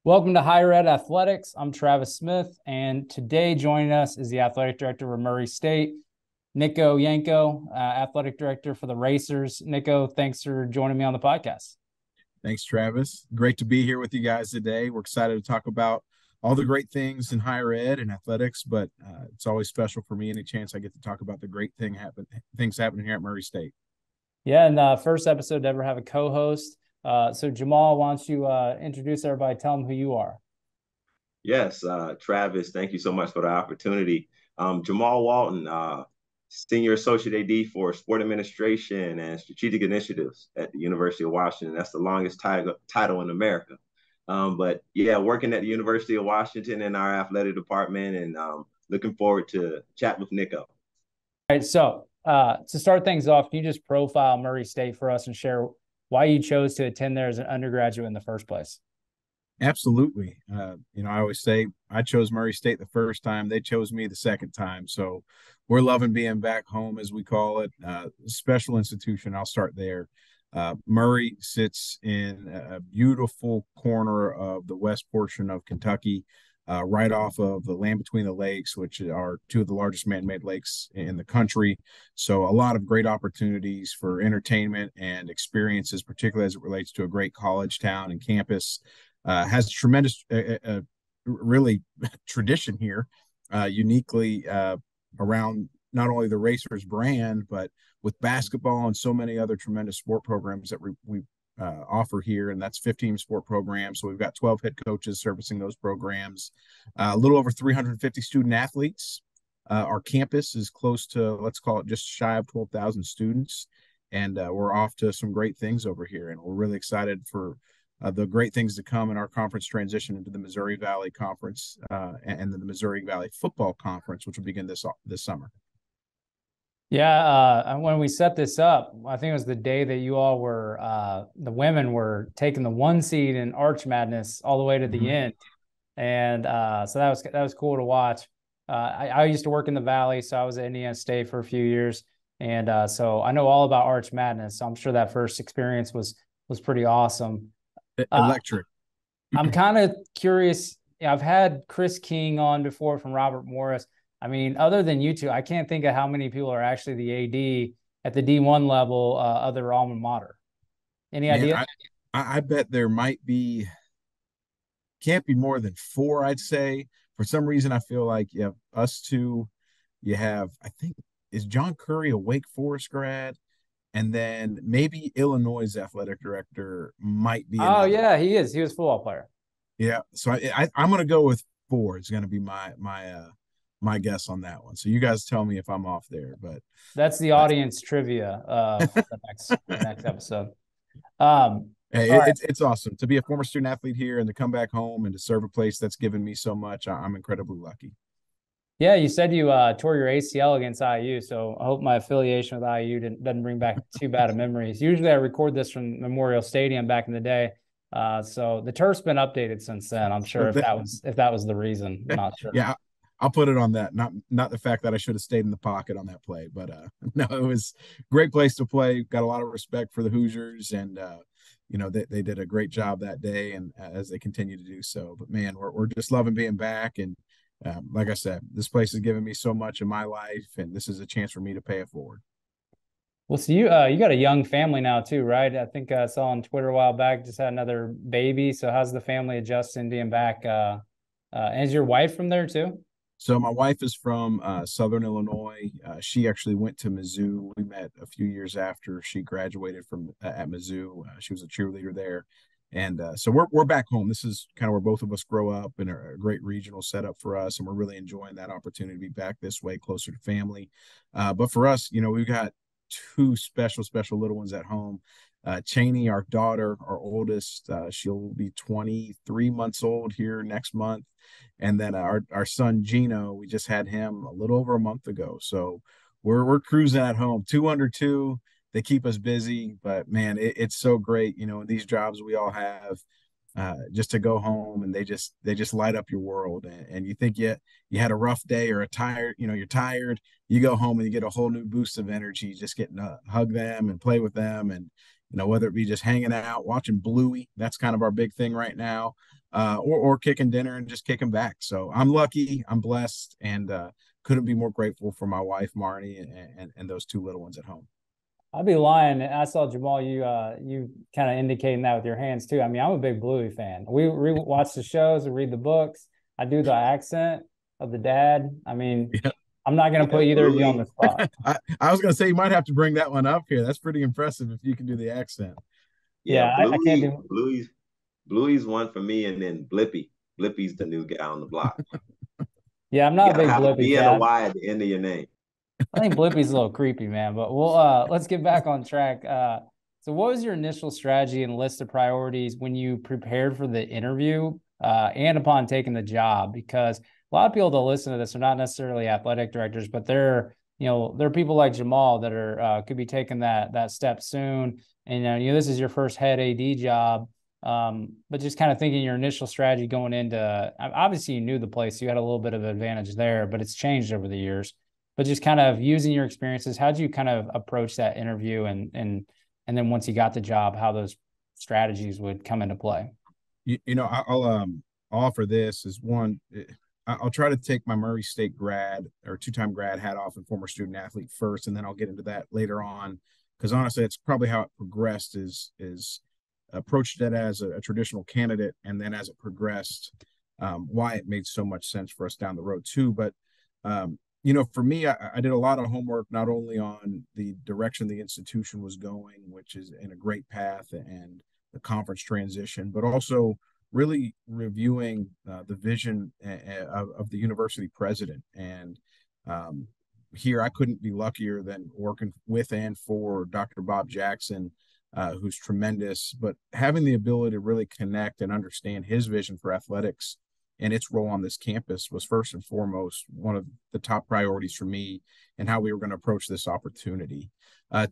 Welcome to Higher Ed Athletics. I'm Travis Smith, and today joining us is the athletic director of Murray State, Nico Yantko, athletic director for the Racers. Nico, thanks for joining me on the podcast. Thanks, Travis. Great to be here with you guys today. We're excited to talk about all the great things in higher ed and athletics, but it's always special for me any chance I get to talk about the things happening here at Murray State. Yeah, and first episode to ever have a co-host. So Jamal, why don't you introduce everybody, tell them who you are. Yes, Travis, thank you so much for the opportunity. Jamal Walton, Senior Associate AD for Sport Administration and Strategic Initiatives at the University of Washington. That's the longest title in America. But yeah, working at the University of Washington in our athletic department and looking forward to chat with Nico. All right, so to start things off, can you just profile Murray State for us and share why you chose to attend there as an undergraduate in the first place? Absolutely. I always say I chose Murray State the first time. They chose me the second time. So we're loving being back home, as we call it. Special institution. I'll start there. Murray sits in a beautiful corner of the west portion of Kentucky, right off of the land between the lakes, which are two of the largest man-made lakes in the country. So a lot of great opportunities for entertainment and experiences, particularly as it relates to a great college town and campus. Has tremendous, really tradition here, uniquely around not only the Racers brand, but with basketball and so many other tremendous sport programs that we offer here. And that's 15 sport programs. So we've got 12 head coaches servicing those programs, a little over 350 student athletes. Our campus is close to, let's call it just shy of 12,000 students. And we're off to some great things over here. And we're really excited for the great things to come in our conference transition into the Missouri Valley Conference and the Missouri Valley Football Conference, which will begin this summer. Yeah, when we set this up, I think it was the day that you all were, the women were taking the one seed in Arch Madness all the way to the end, and so that was cool to watch. I used to work in the Valley, so I was at Indiana State for a few years, and so I know all about Arch Madness. So I'm sure that first experience was pretty awesome. Electric. I'm kind of curious. I've had Chris King on before from Robert Morris. I mean, other than you two, I can't think of how many people are actually the AD at the D1 level of their alma mater. Any Man, idea? I bet there might be, can't be more than four, I'd say. For some reason, I feel like you have us two. You have, I think, is John Curry a Wake Forest grad? And then maybe Illinois' athletic director might be Oh another. yeah, he is. He was a football player. Yeah, so I'm going to go with four. It's going to be my guess on that one. So you guys tell me if I'm off there, but That's the uh, audience trivia for the next episode. hey, All right. it's awesome to be a former student athlete here and to come back home and to serve a place that's given me so much. I'm incredibly lucky. Yeah, you said you tore your ACL against IU, so I hope my affiliation with IU doesn't bring back too bad of memories. Usually, I record this from Memorial Stadium back in the day, so the turf's been updated since then. I'm sure if that was the reason. I'm not sure. Yeah, I'll put it on that. Not the fact that I should have stayed in the pocket on that play, but no, it was a great place to play. Got a lot of respect for the Hoosiers, and they did a great job that day, and as they continue to do so. But man, we're just loving being back, and like I said, this place has given me so much in my life, and this is a chance for me to pay it forward. Well, so you got a young family now too, right? I think I saw on Twitter a while back just had another baby. So how's the family adjusting being back? And is your wife from there too? So my wife is from Southern Illinois. She actually went to Mizzou. We met a few years after she graduated from at Mizzou. She was a cheerleader there, and so we're back home. This is kind of where both of us grow up, and a great regional setup for us. And we're really enjoying that opportunity to be back this way, closer to family. But for us, we've got two special little ones at home. Cheney, our daughter, our oldest, she'll be 23 months old here next month. And then our son Gino, we just had him a little over a month ago. So we're cruising at home, two under two. They keep us busy, but man, it's so great, these jobs we all have, just to go home and they just light up your world. And you think you had a rough day or a tired, you're tired, you go home and you get a whole new boost of energy, just getting to hug them and play with them. And whether it be just hanging out, watching Bluey, that's kind of our big thing right now. or kicking dinner and just kicking back. So I'm lucky, I'm blessed, and couldn't be more grateful for my wife, Marnie, and those two little ones at home. I'd be lying. I saw Jamal, you kind of indicating that with your hands too. I mean, I'm a big Bluey fan. We watch the shows, we read the books. I do the accent of the dad. I mean, Yeah. I'm not going to put either of you on the spot. I was going to say you might have to bring that one up here. That's pretty impressive if you can do the accent. Yeah, I can't do. Bluey's one for me, and then Blippy. Blippy's the new guy on the block. Yeah, I'm You not a gotta big have a Blippy B and a fan. Y at the end of your name. I think Blippy's a little creepy, man. But let's get back on track. So what was your initial strategy and list of priorities when you prepared for the interview and upon taking the job? Because a lot of people that listen to this are not necessarily athletic directors, but they're people like Jamal that are could be taking that step soon. And this is your first head AD job. But just kind of thinking your initial strategy going into, obviously you knew the place, so you had a little bit of advantage there, but it's changed over the years. But just kind of using your experiences, how did you kind of approach that interview, and then once you got the job, how those strategies would come into play? I'll offer this as one. I'll try to take my Murray State grad or two-time grad hat off and former student athlete first, and then I'll get into that later on. Because honestly, it's probably how it progressed is approached it as a traditional candidate, and then as it progressed, why it made so much sense for us down the road too. But for me, I did a lot of homework, not only on the direction the institution was going, which is in a great path, and the conference transition, but also really reviewing the vision of the university president. And here I couldn't be luckier than working with and for Dr. Bob Jackson, who's tremendous, but having the ability to really connect and understand his vision for athletics and its role on this campus was first and foremost one of the top priorities for me and how we were going to approach this opportunity.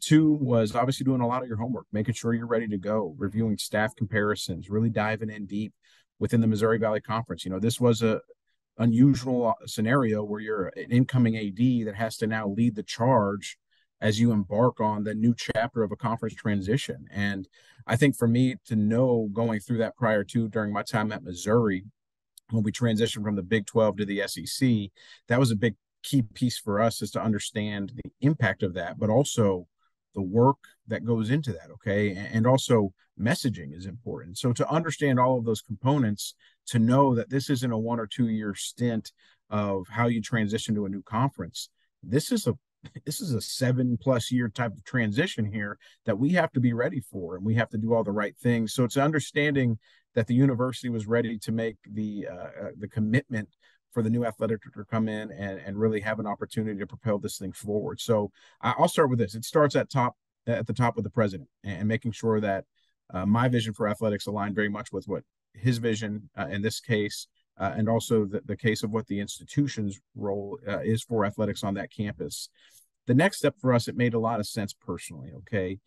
Two was obviously doing a lot of your homework, making sure you're ready to go, reviewing staff comparisons, really diving in deep within the Missouri Valley Conference. This was a unusual scenario where you're an incoming AD that has to now lead the charge as you embark on the new chapter of a conference transition. And I think for me to know going through that prior to during my time at Missouri, when we transitioned from the Big 12 to the SEC, that was a big key piece for us, is to understand the impact of that, but also the work that goes into that. Okay. And also messaging is important. So to understand all of those components, to know that this isn't a 1 or 2 year stint of how you transition to a new conference. This is a 7+ year type of transition here that we have to be ready for, and we have to do all the right things. So it's understanding that the university was ready to make the commitment for the new athletic director to come in and really have an opportunity to propel this thing forward. So I'll start with this. It starts at the top with the president, and making sure that my vision for athletics aligned very much with what his vision in this case, and also the case of what the institution's role is for athletics on that campus. The next step for us, it made a lot of sense personally. Okay.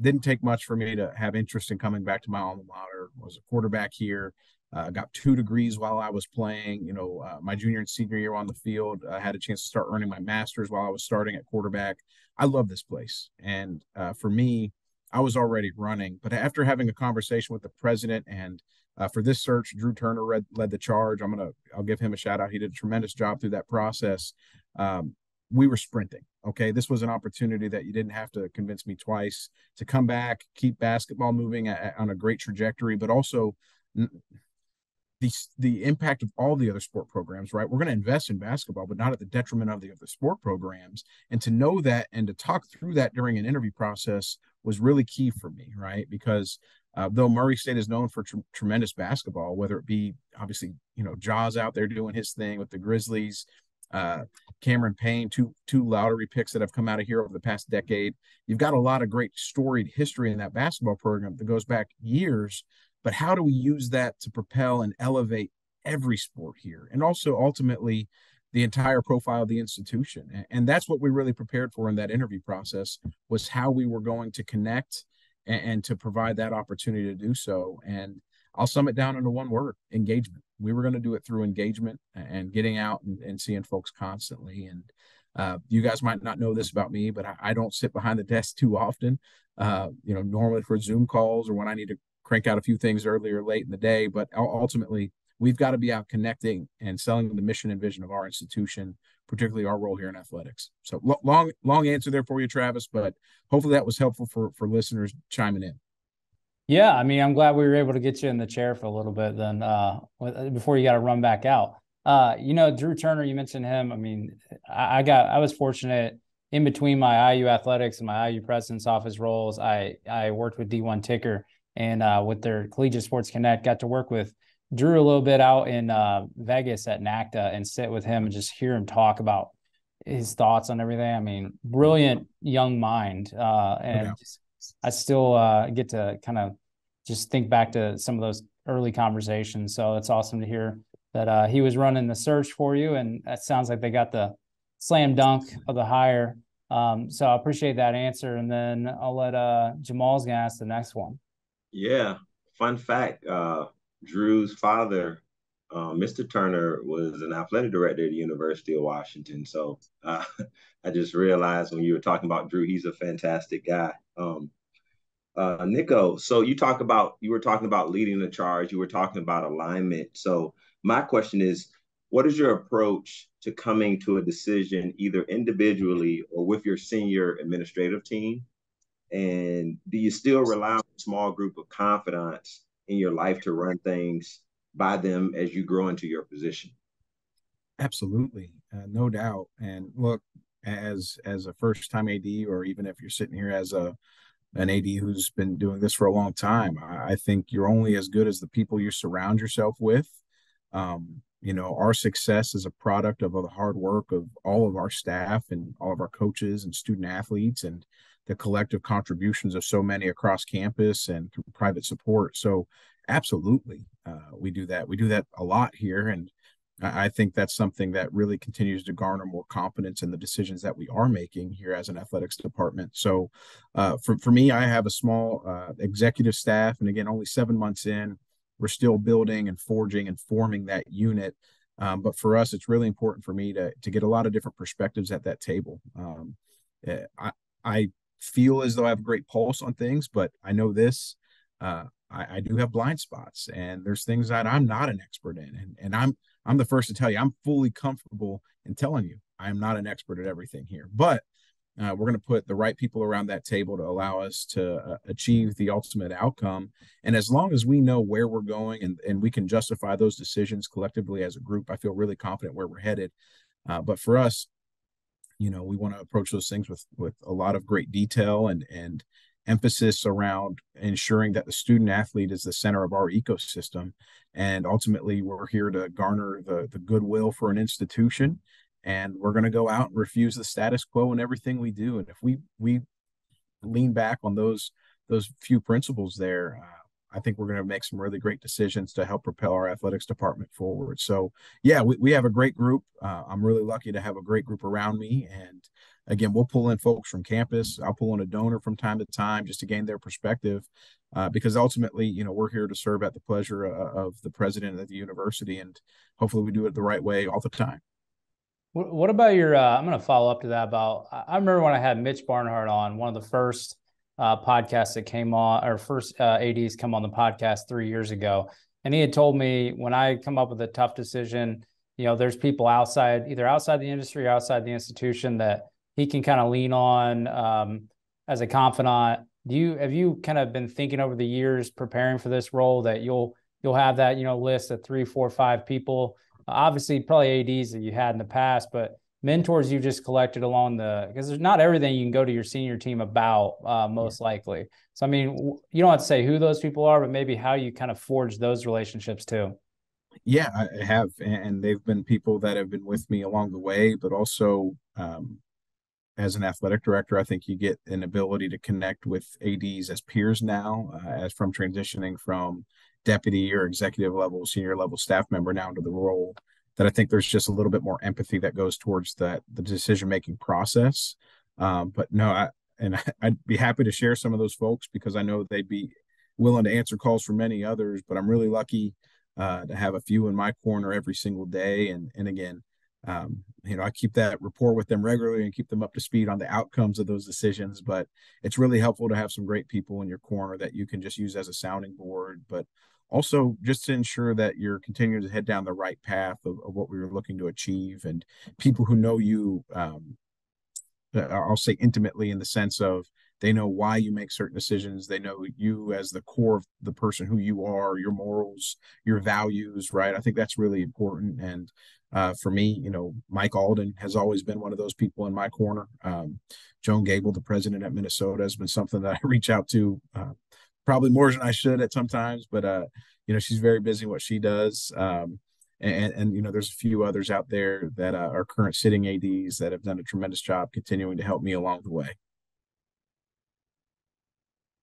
Didn't take much for me to have interest in coming back to my alma mater. Was a quarterback here. Got 2 degrees while I was playing. My junior and senior year on the field, I had a chance to start earning my master's while I was starting at quarterback. I love this place. And for me, I was already running. But after having a conversation with the president, and for this search, Drew Turner led the charge. I'll give him a shout out. He did a tremendous job through that process. We were sprinting. Okay. This was an opportunity that you didn't have to convince me twice to come back, keep basketball moving on a great trajectory, but also the impact of all the other sport programs, right? We're going to invest in basketball, but not at the detriment of the other sport programs. And to know that and to talk through that during an interview process was really key for me, right? Because though Murray State is known for tremendous basketball, whether it be obviously, Jaws out there doing his thing with the Grizzlies, Cameron Payne, two lottery picks that have come out of here over the past decade. You've got a lot of great storied history in that basketball program that goes back years, but how do we use that to propel and elevate every sport here? And also ultimately the entire profile of the institution. And that's what we really prepared for in that interview process, was how we were going to connect and to provide that opportunity to do so. And I'll sum it down into one word: engagement. We were going to do it through engagement and getting out and seeing folks constantly. And you guys might not know this about me, but I don't sit behind the desk too often. Normally for Zoom calls or when I need to crank out a few things early or late in the day, but ultimately we've got to be out connecting and selling the mission and vision of our institution, particularly our role here in athletics. So long answer there for you, Travis, but hopefully that was helpful for listeners chiming in. Yeah, I mean, I'm glad we were able to get you in the chair for a little bit then before you got to run back out. Drew Turner, you mentioned him. I mean, I was fortunate in between my IU athletics and my IU president's office roles. I worked with D1 Ticker and with their Collegiate Sports Connect, got to work with Drew a little bit out in Vegas at NACTA and sit with him and just hear him talk about his thoughts on everything. I mean, brilliant young mind. And I still get to kind of just think back to some of those early conversations. So it's awesome to hear that he was running the search for you. And that sounds like they got the slam dunk of the hire. So I appreciate that answer. And then I'll let Jamal's gonna ask the next one. Yeah. Fun fact, Drew's father, Mr. Turner, was an athletic director at the University of Washington. So I just realized when you were talking about Drew, he's a fantastic guy. Nico, so you were talking about leading the charge, you were talking about alignment. So my question is, what is your approach to coming to a decision either individually or with your senior administrative team? And do you still rely on a small group of confidants in your life to run things by them as you grow into your position? Absolutely, no doubt. And look, as a first time AD, or even if you're sitting here as an AD who's been doing this for a long time, I think you're only as good as the people you surround yourself with. Our success is a product of the hard work of all of our staff and all of our coaches and student athletes, and the collective contributions of so many across campus and through private support. So absolutely, we do that. We do that a lot here. And I think that's something that really continues to garner more confidence in the decisions that we are making here as an athletics department. So for me, I have a small executive staff. And again, only 7 months in, we're still building and forging and forming that unit. But for us, it's really important for me to get a lot of different perspectives at that table. I feel as though I have a great pulse on things, but I know this. I do have blind spots, and there's things that I'm not an expert in. And I'm the first to tell you, I'm fully comfortable in telling you I'm not an expert at everything here. But we're going to put the right people around that table to allow us to achieve the ultimate outcome. And as long as we know where we're going and we can justify those decisions collectively as a group, I feel really confident where we're headed. But for us, we want to approach those things with a lot of great detail and emphasis around ensuring that the student athlete is the center of our ecosystem. And ultimately, we're here to garner the goodwill for an institution. And we're going to go out and refuse the status quo in everything we do. And if we lean back on those few principles there, I think we're going to make some really great decisions to help propel our athletics department forward. So, yeah, we have a great group. I'm really lucky to have a great group around me. And again, we'll pull in folks from campus. I'll pull in a donor from time to time just to gain their perspective, because ultimately, we're here to serve at the pleasure of the president of the university. And hopefully we do it the right way all the time. What about your, I'm going to follow up to that about, I remember when I had Mitch Barnhart on, one of the first podcasts that came on, or first ADs come on the podcast 3 years ago. And he had told me when I come up with a tough decision, there's people either outside the industry or outside the institution that he can kind of lean on as a confidant. Have you kind of been thinking over the years preparing for this role that you'll have that, list of 3, 4, 5 people, obviously probably ADs that you had in the past, but mentors you just collected along because there's not everything you can go to your senior team about most likely. So, I mean, you don't have to say who those people are, but maybe how you kind of forge those relationships too. Yeah, I have. And they've been people that have been with me along the way, but also as an athletic director, I think you get an ability to connect with ADs as peers now, as from transitioning from deputy or executive level, senior level staff member now to the role, that I think there's just a little bit more empathy that goes towards the decision-making process. But no, I'd be happy to share some of those folks because I know they'd be willing to answer calls for many others, but I'm really lucky to have a few in my corner every single day. And again, I keep that rapport with them regularly and keep them up to speed on the outcomes of those decisions. But it's really helpful to have some great people in your corner that you can just use as a sounding board, but also just to ensure that you're continuing to head down the right path of what we were looking to achieve, and people who know you, I'll say intimately, in the sense of they know why you make certain decisions. They know you as the core of the person who you are, your morals, your values, right? I think that's really important. And for me, Mike Alden has always been one of those people in my corner. Joan Gable, the president at Minnesota, has been something that I reach out to probably more than I should at sometimes, but she's very busy in what she does. And there's a few others out there that are current sitting ADs that have done a tremendous job continuing to help me along the way.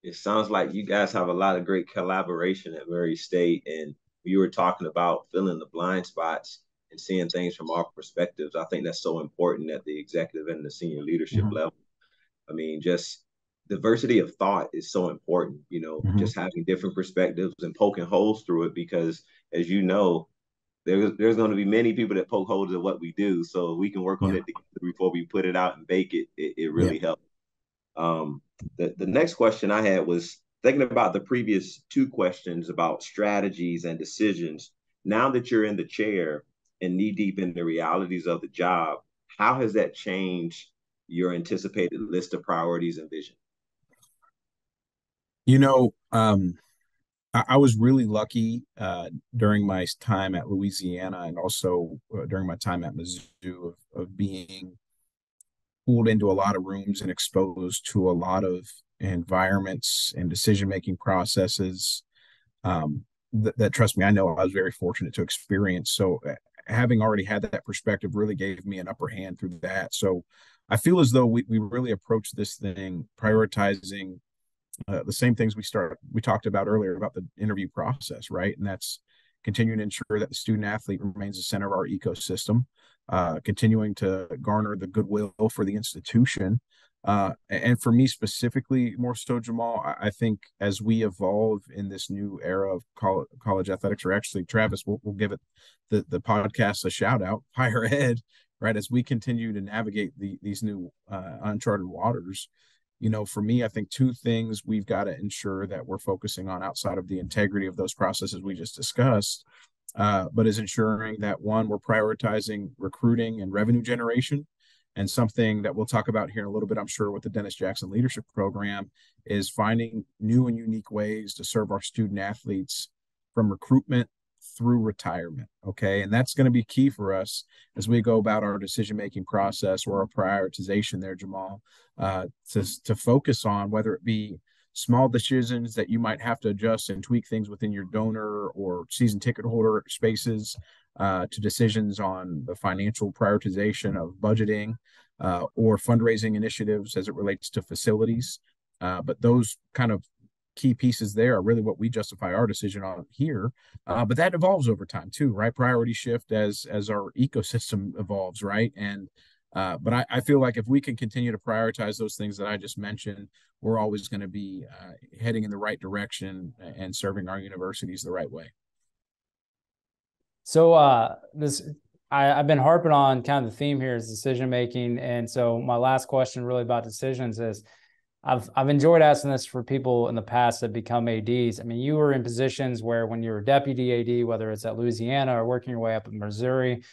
It sounds like you guys have a lot of great collaboration at Murray State, and you were talking about filling the blind spots and seeing things from our perspectives. I think that's so important at the executive and the senior leadership level. I mean, just diversity of thought is so important, just having different perspectives and poking holes through it, because as you know, there's going to be many people that poke holes in what we do. So we can work on it together before we put it out and bake it. It really helps. The next question I had was thinking about the previous two questions about strategies and decisions. Now that you're in the chair and knee deep in the realities of the job, how has that changed your anticipated list of priorities and vision? I was really lucky during my time at Louisiana, and also during my time at Mizzou, of being pulled into a lot of rooms and exposed to a lot of environments and decision-making processes that, trust me, I know I was very fortunate to experience. So having already had that perspective really gave me an upper hand through that. So I feel as though we really approach this thing prioritizing the same things we talked about earlier about the interview process, right? And that's continuing to ensure that the student athlete remains the center of our ecosystem, continuing to garner the goodwill for the institution. And for me specifically, more so, Jamal, I think as we evolve in this new era of college athletics, or actually, Travis, we'll give it the podcast a shout out, higher ed, right? As we continue to navigate these new uncharted waters, for me, I think two things we've got to ensure that we're focusing on outside of the integrity of those processes we just discussed, but is ensuring that, one, we're prioritizing recruiting and revenue generation. And something that we'll talk about here in a little bit, I'm sure, with the Dennis Jackson Leadership Program, is finding new and unique ways to serve our student athletes from recruitment through retirement. Okay. And that's going to be key for us as we go about our decision-making process, or our prioritization there, Jamal, to focus on whether it be small decisions that you might have to adjust and tweak things within your donor or season ticket holder spaces, to decisions on the financial prioritization of budgeting, or fundraising initiatives as it relates to facilities. But those kind of key pieces there are really what we justify our decision on here. But that evolves over time too, right? Priority shift as our ecosystem evolves, right? And but I feel like if we can continue to prioritize those things that I just mentioned, we're always going to be heading in the right direction and serving our universities the right way. So I've been harping on kind of the theme here is decision making, and so my last question really about decisions is, I've enjoyed asking this for people in the past that become ADs. I mean, you were in positions where when you were deputy AD, whether it's at Louisiana or working your way up in Missouri,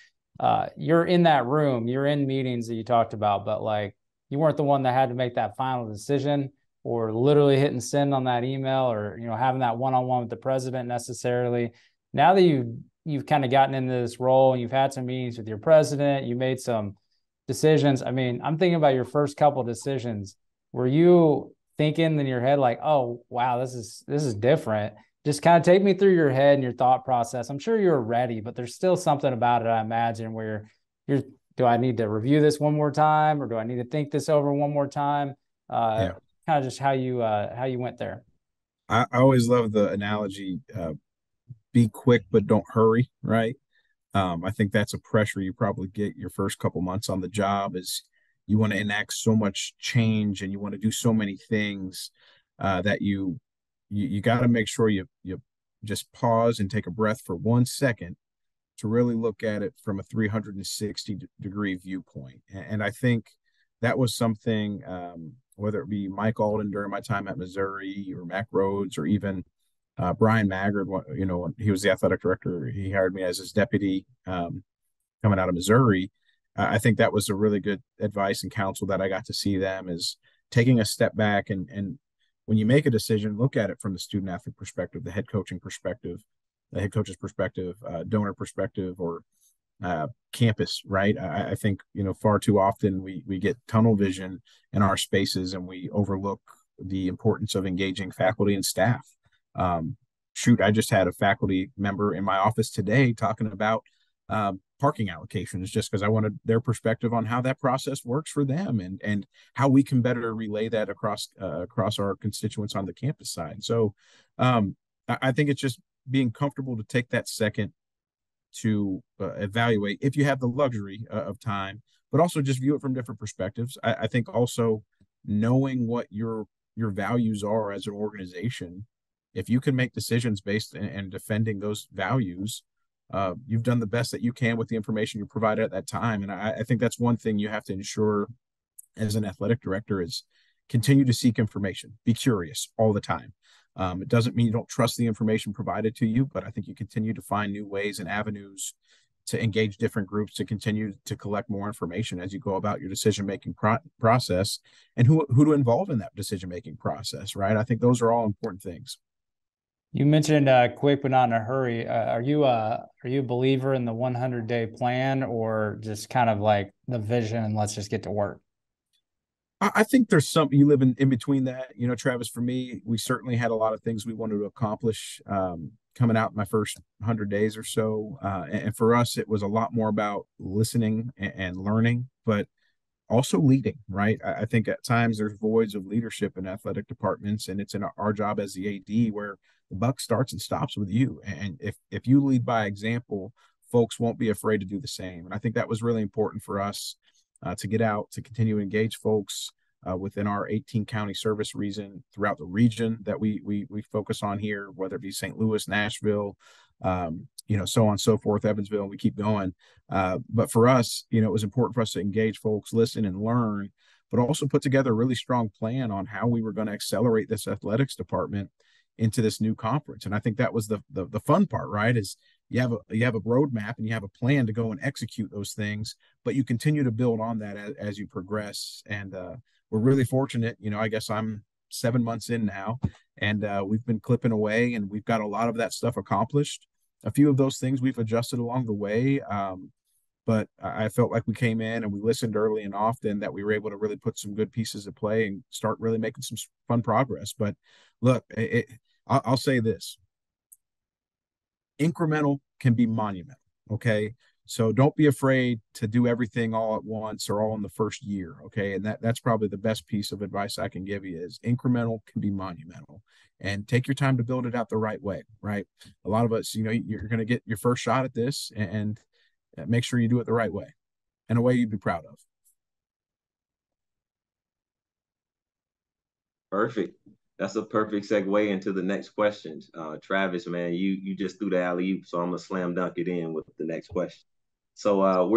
you're in that room, you're in meetings that you talked about, but like you weren't the one that had to make that final decision, or literally hitting send on that email, or having that one-on-one with the president necessarily. Now that you've kind of gotten into this role and you've had some meetings with your president, you made some decisions. I mean, I'm thinking about your first couple of decisions. Were you thinking in your head like, oh, wow, this is different? Just kind of take me through your head and your thought process. I'm sure you're ready, but there's still something about it, I imagine, where do I need to review this one more time, or do I need to think this over one more time? Kind of just how you went there. I always love the analogy, be quick, but don't hurry, right? I think that's a pressure you probably get your first couple months on the job, is you want to enact so much change and you want to do so many things that you got to make sure you just pause and take a breath for 1 second to really look at it from a 360-degree viewpoint. And I think that was something, whether it be Mike Alden during my time at Missouri, or Mac Rhodes, or even Brian Maggard, when he was the athletic director, he hired me as his deputy, coming out of Missouri. I think that was a really good advice and counsel that I got to see them, is taking a step back, and when you make a decision, look at it from the student athlete perspective, the head coaching perspective, the head coach's perspective, donor perspective, or campus, right? I think, far too often we get tunnel vision in our spaces, and we overlook the importance of engaging faculty and staff. Shoot, I just had a faculty member in my office today talking about parking allocations, just because I wanted their perspective on how that process works for them, and how we can better relay that across our constituents on the campus side. So I think it's just being comfortable to take that second to evaluate, if you have the luxury of time, but also just view it from different perspectives. I think also knowing what your values are as an organization, if you can make decisions based and defending those values, you've done the best that you can with the information you provided at that time. And I think that's one thing you have to ensure as an athletic director, is continue to seek information, be curious all the time. It doesn't mean you don't trust the information provided to you, but I think you continue to find new ways and avenues to engage different groups, to continue to collect more information as you go about your decision-making process, and who to involve in that decision-making process, right? I think those are all important things. You mentioned quick but not in a hurry. Are you a believer in the 100-day plan, or just kind of like the vision and let's just get to work? I think there's something, you live in between that. Travis, for me, we certainly had a lot of things we wanted to accomplish coming out in my first 100 days or so. And for us, it was a lot more about listening and learning, but also leading, right? I think at times there's voids of leadership in athletic departments, and it's in our job as the AD where the buck starts and stops with you. And if you lead by example, folks won't be afraid to do the same. And I think that was really important for us, to get out, to continue to engage folks within our 18 county service region, throughout the region that we focus on here, whether it be St. Louis, Nashville, so on and so forth, Evansville, and we keep going. But for us, it was important for us to engage folks, listen and learn, but also put together a really strong plan on how we were going to accelerate this athletics department into this new conference. And I think that was the fun part, right? Is you have a roadmap and you have a plan to go and execute those things, but you continue to build on that as you progress. And we're really fortunate. I guess I'm 7 months in now, and we've been clipping away, and we've got a lot of that stuff accomplished. A few of those things we've adjusted along the way, but I felt like we came in and we listened early and often, that we were able to really put some good pieces of play and start really making some fun progress. But look, I'll say this: incremental can be monumental. Okay. So don't be afraid to do everything all at once or all in the first year. Okay. And that's probably the best piece of advice I can give you, is incremental can be monumental, and take your time to build it out the right way. Right. A lot of us, you're going to get your first shot at this, and make sure you do it the right way, in a way you'd be proud of. Perfect. That's a perfect segue into the next question. Travis, man, you just threw the alley-oop, so I'm gonna slam dunk it in with the next question. So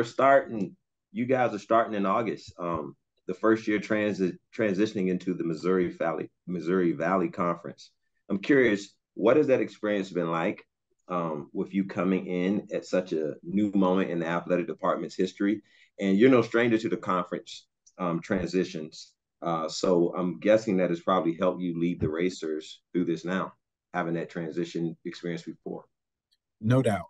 you guys are starting in August. The first year transitioning into the Missouri Valley Conference. I'm curious, what has that experience been like, with you coming in at such a new moment in the athletic department's history? And you're no stranger to the conference transitions. So I'm guessing that has probably helped you lead the racers through this now, having that transition experience before. No doubt.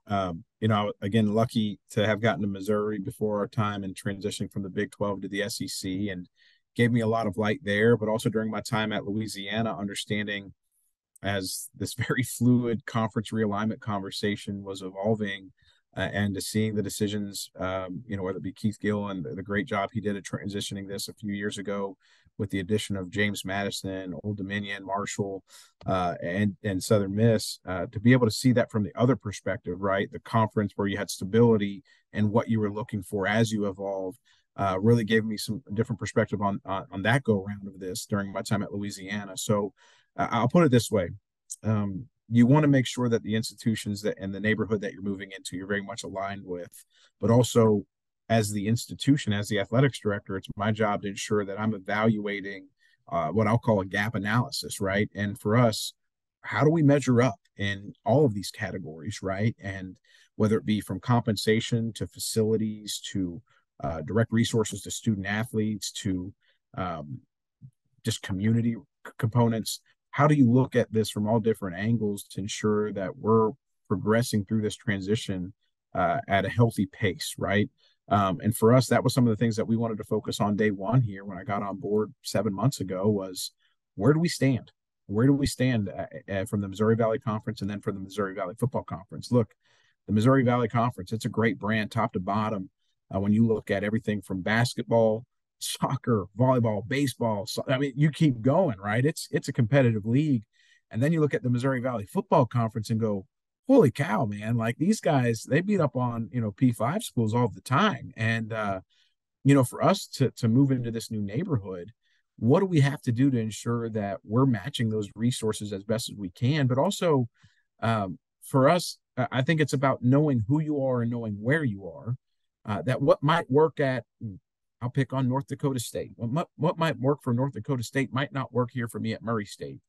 Again, lucky to have gotten to Missouri before our time, and transitioning from the Big 12 to the SEC, and gave me a lot of light there, but also during my time at Louisiana, understanding as this very fluid conference realignment conversation was evolving, and to seeing the decisions, whether it be Keith Gill and the great job he did at transitioning this a few years ago with the addition of James Madison, Old Dominion, Marshall, and Southern Miss, to be able to see that from the other perspective, right? The conference where you had stability and what you were looking for as you evolved, really gave me some different perspective on that go around of this during my time at Louisiana. So I'll put it this way. you want to make sure that the institutions that and the neighborhood that you're moving into, you're very much aligned with. But also, as the institution, as the athletics director, it's my job to ensure that I'm evaluating what I'll call a gap analysis, right? And for us, how do we measure up in all of these categories, right? And whether it be from compensation to facilities to direct resources to student athletes to um, just community components, how do you look at this from all different angles to ensure that we're progressing through this transition at a healthy pace, right? And for us, that was some of the things that we wanted to focus on day one here when I got on board 7 months ago was where do we stand? Where do we stand from the Missouri Valley Conference and then from the Missouri Valley Football Conference? Look, the Missouri Valley Conference, it's a great brand top to bottom. When you look at everything from basketball, soccer, volleyball, baseball, I mean, you keep going, right? It's a competitive league. And then you look at the Missouri Valley Football Conference and go, holy cow, man, like these guys, they beat up on, P5 schools all the time. And for us to move into this new neighborhood, what do we have to do to ensure that we're matching those resources as best as we can? But also, for us, I think it's about knowing who you are and knowing where you are. That what might work at, I'll pick on North Dakota State. What might work for North Dakota State might not work here for me at Murray State.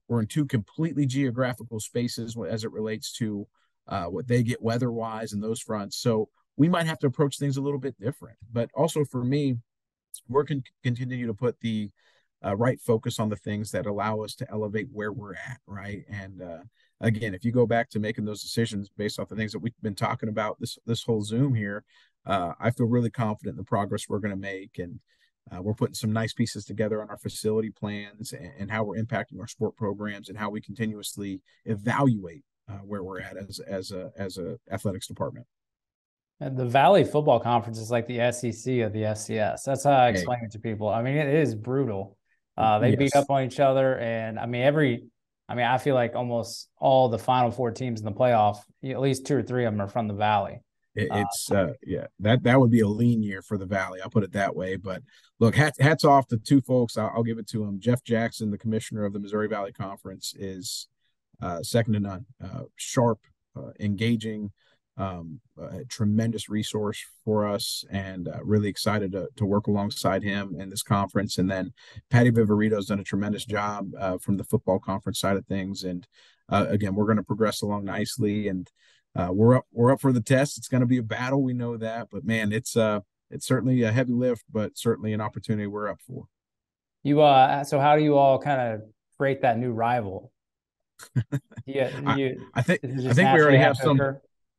We're in two completely geographical spaces as it relates to what they get weather-wise and those fronts. So we might have to approach things a little bit different. But also for me, we're going to continue to put the right focus on the things that allow us to elevate where we're at, right? And again, if you go back to making those decisions based off the things that we've been talking about this whole Zoom here, I feel really confident in the progress we're going to make, and we're putting some nice pieces together on our facility plans and how we're impacting our sport programs and how we continuously evaluate where we're at as a athletics department. And the Valley Football Conference is like the SEC of the FCS. That's how I explain it to people. I mean, it is brutal. They beat up on each other, and I mean, I feel like almost all the Final Four teams in the playoff, at least 2 or 3 of them are from the Valley. That would be a lean year for the Valley. I'll put it that way. But look, hats off to 2 folks. I'll give it to them. Jeff Jackson, the commissioner of the Missouri Valley Conference, is second to none. Sharp, engaging, a tremendous resource for us, and really excited to work alongside him in this conference. And then Patty Viverito has done a tremendous job from the football conference side of things. And again, we're going to progress along nicely, and we're up for the test. It's going to be a battle, we know that, but man, it's certainly a heavy lift, but certainly an opportunity we're up for. So how do you all kind of create that new rival? I think we already have some.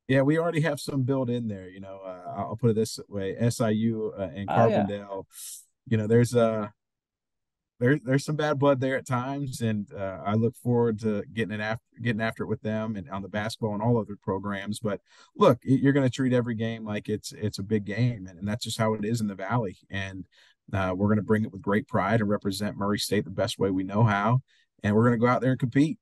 Yeah, we already have some built in there. I'll put it this way: SIU and Carbondale. There's some bad blood there at times, and I look forward to getting after it with them and on the basketball and all other programs. But look, you're going to treat every game like it's a big game, and that's just how it is in the Valley. And we're going to bring it with great pride and represent Murray State the best way we know how, and we're going to go out there and compete.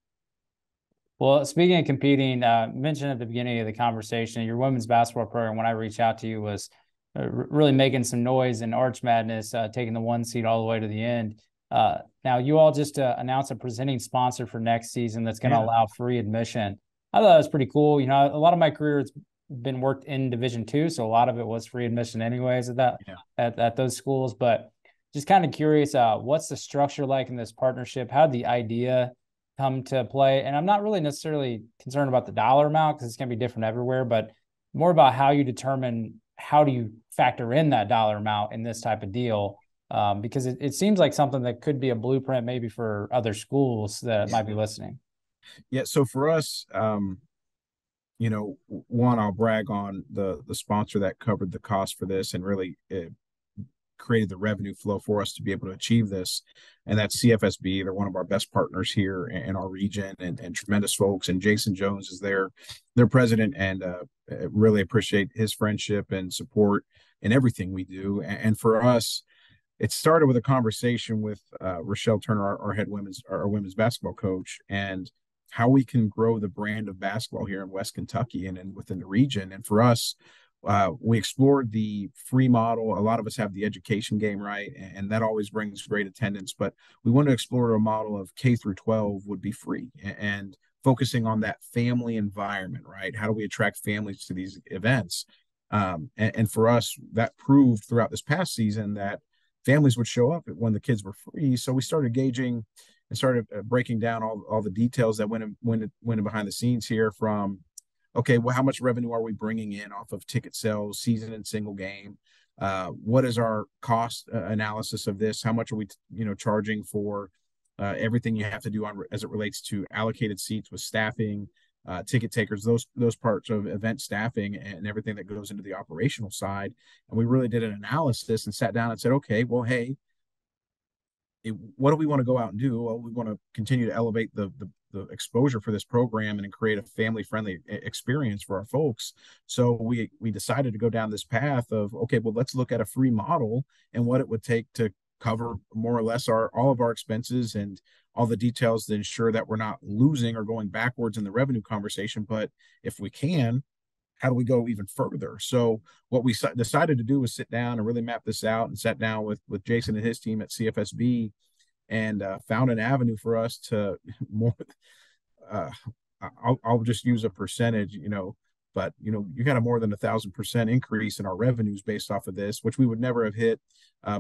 Well, speaking of competing, mentioned at the beginning of the conversation, your women's basketball program, when I reached out to you, was really making some noise in Arch Madness, taking the 1 seed all the way to the end. Now, you all just announced a presenting sponsor for next season that's going to allow free admission. I thought that was pretty cool. A lot of my career has been worked in Division II, so a lot of it was free admission anyways at those schools. But just kind of curious, what's the structure like in this partnership? How did the idea come to play? And I'm not really necessarily concerned about the dollar amount because it's going to be different everywhere, but more about how you determine how do you factor in that dollar amount in this type of deal, because it seems like something that could be a blueprint maybe for other schools that might be listening. Yeah, so for us, one, I'll brag on the sponsor that covered the cost for this and really created the revenue flow for us to be able to achieve this. And that's CFSB. They're one of our best partners here in our region, and tremendous folks. And Jason Jones is their president, and really appreciate his friendship and support in everything we do. And for us, it started with a conversation with Rochelle Turner, our women's basketball coach, and how we can grow the brand of basketball here in West Kentucky and within the region. And for us, we explored the free model. A lot of us have the education game, right? And that always brings great attendance, but we want to explore a model of K through 12 would be free, and focusing on that family environment, right? How do we attract families to these events? And for us, that proved throughout this past season that families would show up when the kids were free. So we started gauging and started breaking down all the details that went in behind the scenes here from, okay, well, how much revenue are we bringing in off of ticket sales, season and single game? What is our cost analysis of this? How much are we, charging for everything you have to do on as it relates to allocated seats with staffing, ticket takers, those parts of event staffing and everything that goes into the operational side. And we really did an analysis and sat down and said, okay, well, hey, what do we want to go out and do? Well, we want to continue to elevate the exposure for this program and create a family friendly experience for our folks. So we decided to go down this path of, okay, well, let's look at a free model and what it would take to cover more or less all of our expenses and all the details to ensure that we're not losing or going backwards in the revenue conversation. But if we can, how do we go even further? So what we decided to do was sit down and really map this out, and sat down with Jason and his team at CFSB and found an avenue for us to more. I'll just use a percentage, but you got a more than 1,000% increase in our revenues based off of this, which we would never have hit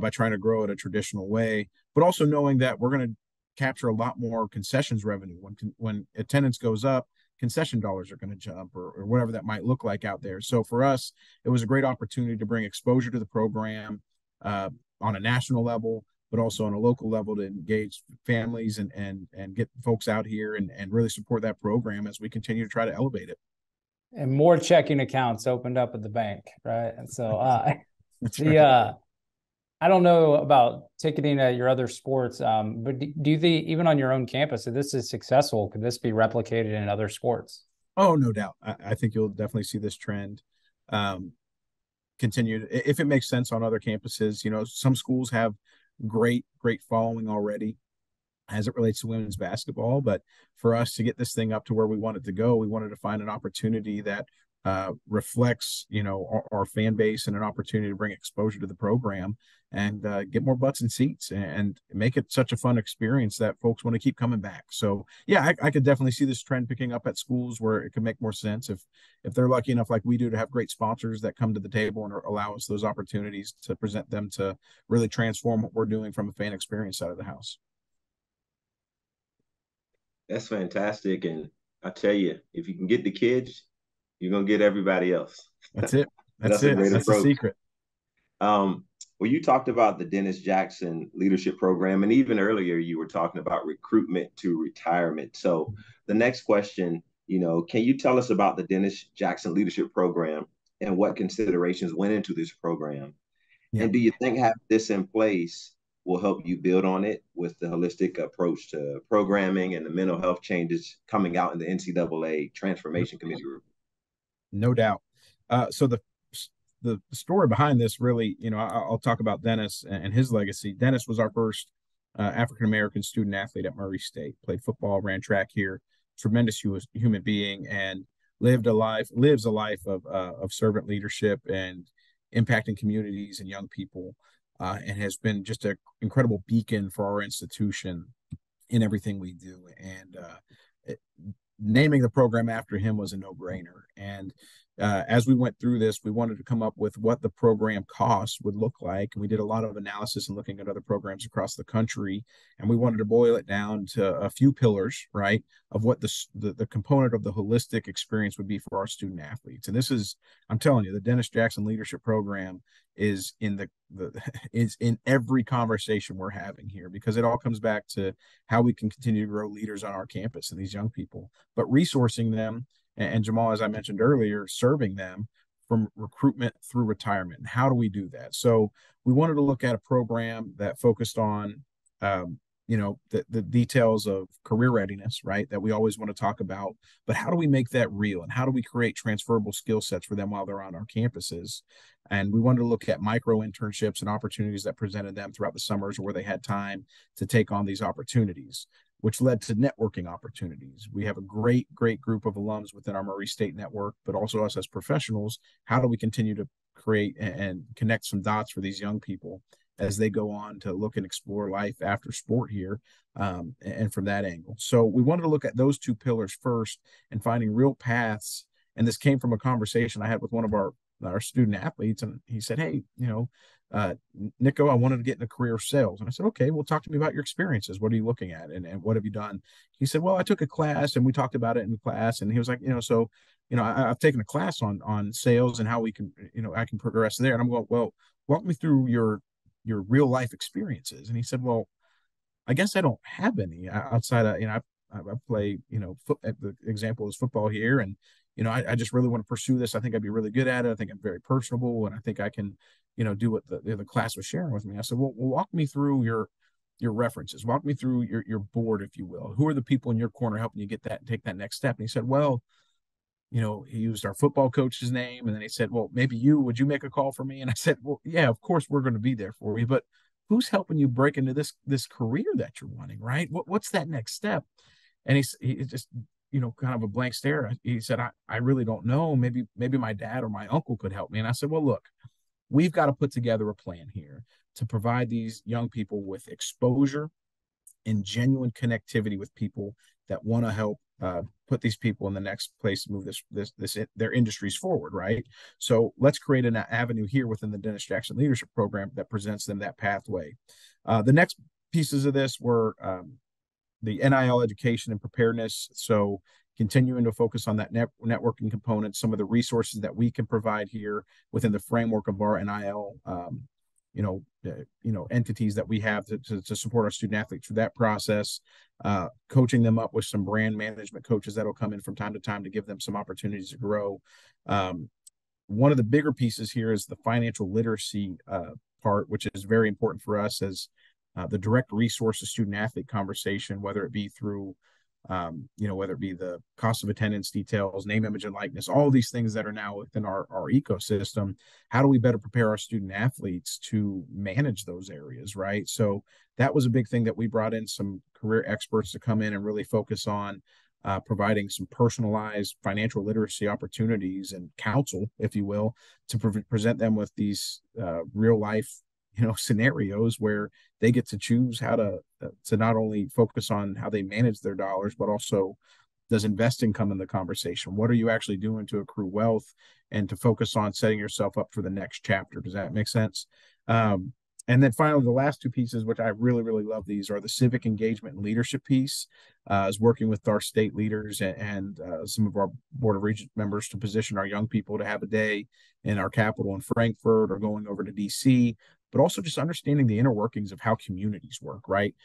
by trying to grow it a traditional way. But also knowing that we're going to capture a lot more concessions revenue when attendance goes up. Concession dollars are going to jump or whatever that might look like out there. So for us, it was a great opportunity to bring exposure to the program on a national level, but also on a local level to engage families and get folks out here and really support that program as we continue to try to elevate it. And more checking accounts opened up at the bank, right? And so I don't know about ticketing at your other sports, but do you think even on your own campus, if this is successful, could this be replicated in other sports? Oh, no doubt. I think you'll definitely see this trend continue if it makes sense on other campuses. Some schools have great following already as it relates to women's basketball, but for us to get this thing up to where we want it to go, we wanted to find an opportunity that reflects our fan base and an opportunity to bring exposure to the program and get more butts and seats and make it such a fun experience that folks want to keep coming back. So yeah, I could definitely see this trend picking up at schools where it could make more sense if they're lucky enough, like we do, to have great sponsors that come to the table and allow us those opportunities to present them to really transform what we're doing from a fan experience side of the house. That's fantastic. And I tell you, if you can get the kids, you're going to get everybody else. That's it. That's a great That's approach. the secret. Well, you talked about the Dennis Jackson Leadership Program, and even earlier you were talking about recruitment to retirement. So the next question, can you tell us about the Dennis Jackson Leadership Program and what considerations went into this program? Yeah. And do you think having this in place will help you build on it with the holistic approach to programming and the mental health changes coming out in the NCAA Transformation Committee report? No doubt. So the story behind this really, I'll talk about Dennis and his legacy. Dennis was our first African-American student athlete at Murray State, played football, ran track here, tremendous human being, and lives a life of servant leadership and impacting communities and young people, and has been just an incredible beacon for our institution in everything we do. And naming the program after him was a no-brainer. And as we went through this, we wanted to come up with what the program cost would look like. And we did a lot of analysis and looking at other programs across the country. And we wanted to boil it down to a few pillars, right, of what the component of the holistic experience would be for our student athletes. And this is, I'm telling you, the Dennis Jackson Leadership Program is in is in every conversation we're having here, because it all comes back to how we can continue to grow leaders on our campus and these young people, but resourcing them. And Jamal, as I mentioned earlier, serving them from recruitment through retirement. And how do we do that? So we wanted to look at a program that focused on, the details of career readiness, right? That we always want to talk about, but how do we make that real? And how do we create transferable skill sets for them while they're on our campuses? And we wanted to look at micro internships and opportunities that presented them throughout the summers where they had time to take on these opportunities, which led to networking opportunities. We have a great group of alums within our Murray State network, but also us as professionals. How do we continue to create and connect some dots for these young people as they go on to look and explore life after sport here, and from that angle. So we wanted to look at those two pillars first and finding real paths. And this came from a conversation I had with one of our student athletes, and he said, "Hey, Nico, I wanted to get in a career of sales." And I said, "Okay, well, talk to me about your experiences. What are you looking at, and what have you done?" He said, "Well, I took a class, and we talked about it in class." And he was like, I've taken a class on sales and how we can, I can progress there. And I'm going, "Well, walk me through your real life experiences." And he said, "Well, I guess I don't have any outside of, I play, the example is football here. And, I just really want to pursue this. I think I'd be really good at it. I think I'm very personable, and I think I can, do what the class was sharing with me." I said, "Well, walk me through your references. Walk me through your board, if you will. Who are the people in your corner helping you take that next step?" And he said, "Well, he used our football coach's name. And then he said, 'Well, maybe would you make a call for me?' And I said, 'Well, yeah, of course we're going to be there for you, but who's helping you break into this career that you're wanting, right? What's that next step?" And he just, kind of a blank stare. He said, I really don't know. Maybe my dad or my uncle could help me." And I said, "Well, look, we've got to put together a plan here to provide these young people with exposure and genuine connectivity with people that want to help put these people in the next place to move their industries forward, right? So let's create an avenue here within the Dennis Jackson Leadership Program that presents them that pathway." The next pieces of this were the NIL education and preparedness. So continuing to focus on that networking component, some of the resources that we can provide here within the framework of our NIL entities that we have to support our student athletes through that process, coaching them up with some brand management coaches that'll come in from time to time to give them some opportunities to grow. One of the bigger pieces here is the financial literacy part, which is very important for us as the direct resource to student athlete conversation, whether it be through whether it be the cost of attendance details, name, image, and likeness, all these things that are now within our ecosystem. How do we better prepare our student athletes to manage those areas, right? So that was a big thing that we brought in some career experts to come in and really focus on providing some personalized financial literacy opportunities and counsel, if you will, to present them with these real life scenarios where they get to choose how to not only focus on how they manage their dollars, but also, does investing come in the conversation? What are you actually doing to accrue wealth and to focus on setting yourself up for the next chapter? Does that make sense? And then finally, the last two pieces, which I really, really love, these are the civic engagement and leadership piece, is working with our state leaders and some of our Board of Regents members to position our young people to have a day in our capital in Frankfurt or going over to DC, but also just understanding the inner workings of how communities work, right?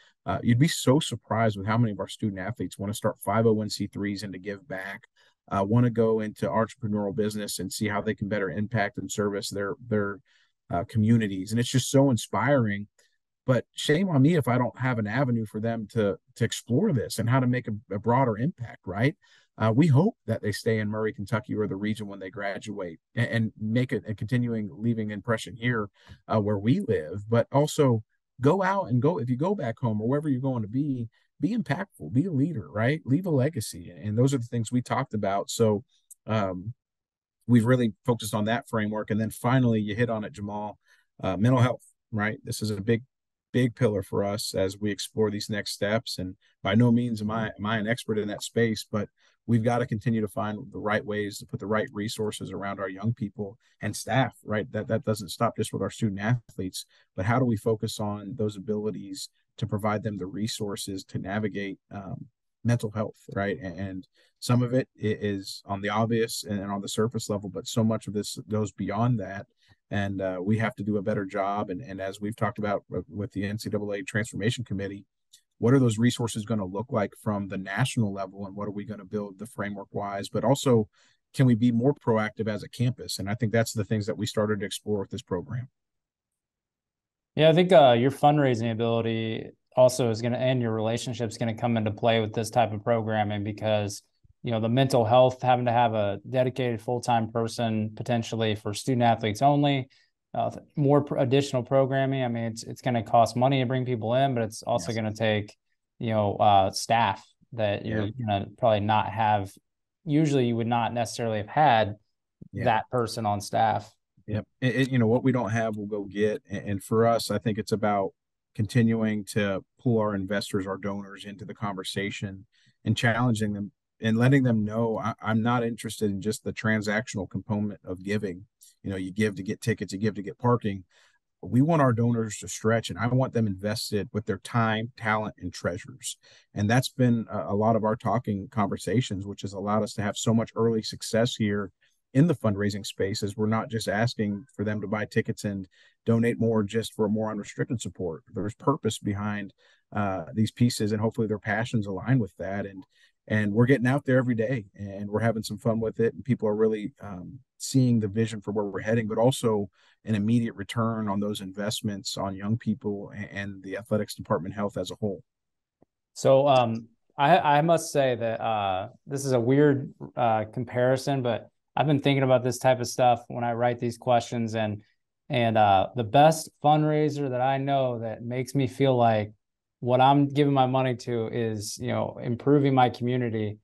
You'd be so surprised with how many of our student athletes want to start 501c3s and to give back, want to go into entrepreneurial business and see how they can better impact and service their communities. And it's just so inspiring. But shame on me if I don't have an avenue for them to explore this and how to make a broader impact, right? We hope that they stay in Murray, Kentucky, or the region when they graduate and make a continuing leaving impression here where we live, but also go out and if you go back home or wherever you're going to be impactful, be a leader, right? Leave a legacy. And those are the things we talked about. So we've really focused on that framework. And then finally, you hit on it, Jamal, mental health, right? This is a big pillar for us as we explore these next steps. And by no means am I an expert in that space, but we've got to continue to find the right ways to put the right resources around our young people and staff, right? That doesn't stop just with our student athletes, but how do we focus on those abilities to provide them the resources to navigate mental health, right? And some of it is on the obvious and on the surface level, but so much of this goes beyond that. And we have to do a better job. And as we've talked about with the NCAA Transformation Committee, what are those resources going to look like from the national level, and what are we going to build the framework wise? But also, can we be more proactive as a campus? And I think that's the things that we started to explore with this program. Yeah, I think your fundraising ability also is going to, and your relationship's going to come into play with this type of programming, because the mental health, having to have a dedicated full-time person potentially for student athletes only, more additional programming. I mean, it's going to cost money to bring people in, but it's also going to take, staff that you're going to probably not have. Usually you would not necessarily have had that person on staff. Yep. What we don't have, we'll go get. And for us, I think it's about continuing to pull our investors, our donors into the conversation and challenging them and letting them know I'm not interested in just the transactional component of giving. You give to get tickets, you give to get parking. We want our donors to stretch, and I want them invested with their time, talent, and treasures. And that's been a lot of our talking conversations, which has allowed us to have so much early success here in the fundraising space. Is we're not just asking for them to buy tickets and donate more just for more unrestricted support. There's purpose behind these pieces, and hopefully their passions align with that. And we're getting out there every day, and we're having some fun with it, and people are really seeing the vision for where we're heading, but also an immediate return on those investments on young people and the athletics department health as a whole. So I must say that this is a weird comparison, but I've been thinking about this type of stuff when I write these questions, and the best fundraiser that I know that makes me feel like what I'm giving my money to is, improving my community,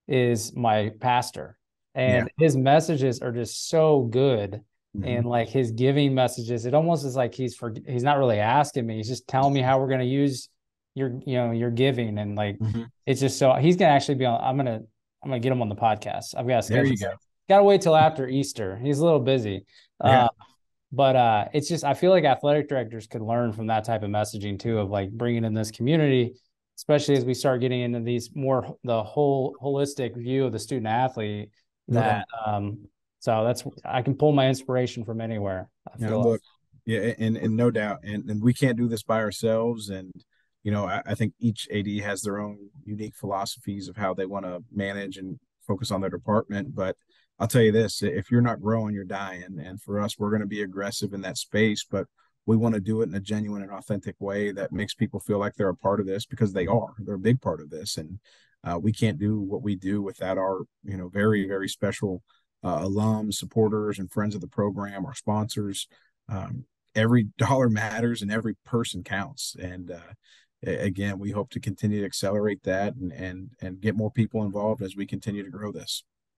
is my pastor. And his messages are just so good. And like his giving messages, it almost is like he's not really asking me. He's just telling me how we're going to use your giving. And like, it's just so he's going to actually be on, I'm going to get him on the podcast. I've got to schedule. There you go. Got to wait till after Easter. He's a little busy. But it's just, I feel like athletic directors could learn from that type of messaging too, of like bringing in this community, especially as we start getting into these more, the whole holistic view of the student athlete that, so I can pull my inspiration from anywhere. I feel look, and no doubt. And we can't do this by ourselves. And, I think each AD has their own unique philosophies of how they want to manage and focus on their department. But I'll tell you this, if you're not growing, you're dying. And for us, we're going to be aggressive in that space, but we want to do it in a genuine and authentic way that makes people feel like they're a part of this, because they're a big part of this. And we can't do what we do without our, very, very special alums, supporters, and friends of the program, our sponsors. Every dollar matters and every person counts. And again, we hope to continue to accelerate that and get more people involved as we continue to grow this.